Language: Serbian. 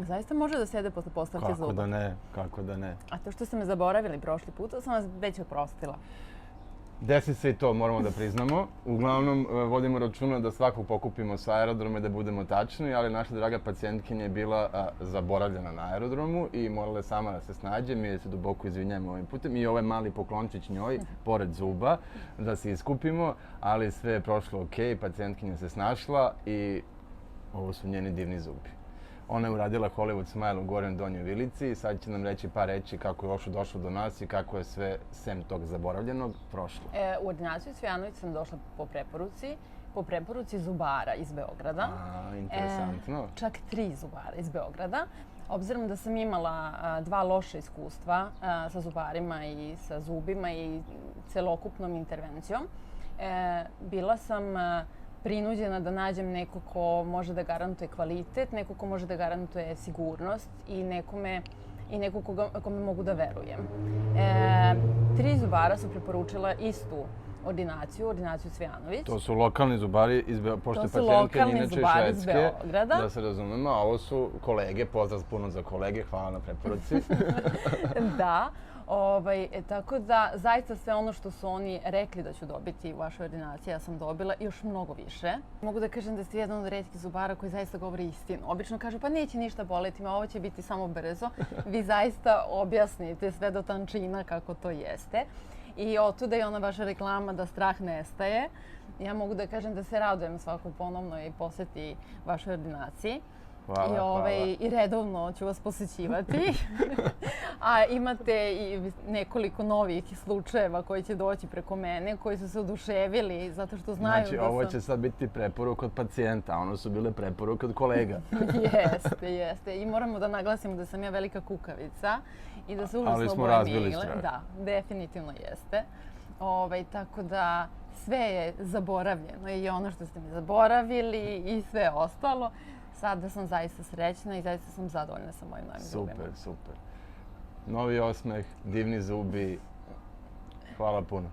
Zaista može da sede posle postavke zuba. Kako da ne. A to što ste me zaboravili prošli put, to sam vas već oprostila. Desi se i to, moramo da priznamo. Uglavnom, vodimo računa da svakog pokupimo sa aerodroma i da budemo tačni, ali naša draga pacijentkinja je bila zaboravljena na aerodromu i morala je sama da se snađe. Mi se duboko izvinjamo ovim putem i ovaj mali poklončić njoj, pored zuba, da se iskupimo, ali sve je prošlo okej, pacijentkinja se snašla i ovo su njeni divni zubi. Ona je uradila Hollywood Smile u Gornjoj Donjoj Vilici i sad će nam reći par reči kako je uopšte došlo do nas i kako je sve, sem tog zaboravljenog, prošlo. U ordinaciju Cvijanović sam došla po preporuci zubara iz Beograda. Interesantno. Čak 3 zubara iz Beograda. Obzirom da sam imala 2 loša iskustva sa zubarima i sa zubima i celokupnom intervencijom, bila sam prinuđena da nađem neko ko može da garantuje kvalitet, neko ko može da garantuje sigurnost i neko kome mogu da verujem. 3 zubara su preporučila istu ordinaciju Cvijanović. To su lokalni zubari, pošto je pacijentka inače iz Švedske, da se razumemo, a ovo su kolege, pozdrav puno za kolege, hvala na preporuci. Da. Tako da, zaista sve ono što su oni rekli da ću dobiti u vašoj ordinaciji, ja sam dobila još mnogo više. Mogu da kažem da ste jedan od retkih zubara koji zaista govori istinu. Obično kažu, pa neće ništa boleti, ovo će biti samo brzo. Vi zaista objasnite sve do tančina kako to jeste. I otuda je ona vaša reklama da strah nestaje. Ja mogu da kažem da se radujem svakoj ponovnoj poseti vašoj ordinaciji. Hvala. I redovno ću vas posećivati. A imate i nekoliko novih slučajeva koji će doći preko mene, koji su se oduševili zato što znaju da sam... Znači, ovo će sad biti preporuka od pacijenta, a ono su bile preporuke od kolega. Jeste. I moramo da naglasimo da sam ja velika kukavica i da se užasno ali smo bojem razbili igle. strah. Da, definitivno jeste. Tako da sve je zaboravljeno i ono što ste mi zaboravili i sve ostalo. Sada sam zaista srećna i zaista sam zadovoljna sa mojim novim zubima. Super. Novi osmeh, divni zubi. Hvala puno.